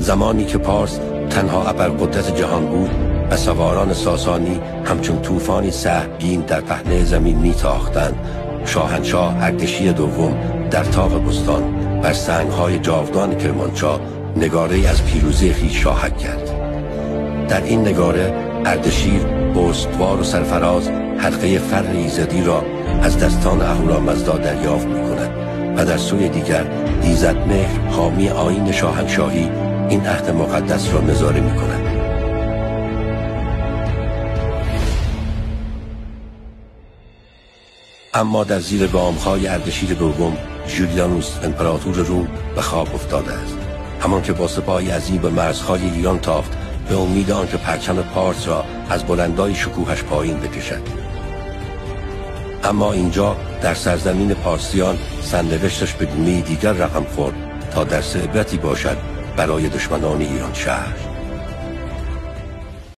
زمانی که پارس تنها ابرقدرت جهان بود و سواران ساسانی همچون طوفانی سهمگین در پهنه زمین میتاختند، شاهنشاه اردشیر دوم در طاق بستان بر سنگ‌های جاودان کرمانشاه نگاره‌ای از پیروزی خویش شاهد کرد. در این نگاره اردشیر با استوار و سرفراز حلقه فر ایزدی را از دستان اهورامزدا دریافت می‌کند و در سوی دیگر ایزدمهر حامی آیین شاهنشاهی این عهد مقدس را نظاره می‌کند. اما در زیر گام‌های اردشیر دوم جولیانوس امپراتور روم به خواب افتاده است، همان که با سپاهی عظیم به مرزهای ایران تاخت به امید آنکه پرچم پارس را از بلندای شکوهش پایین بکشد. اما اینجا در سرزمین پارسیان سرنوشتش به گونه‌ای دیگر رقم خورد تا درس عبرتی باشد برای دشمنان ایران شهر.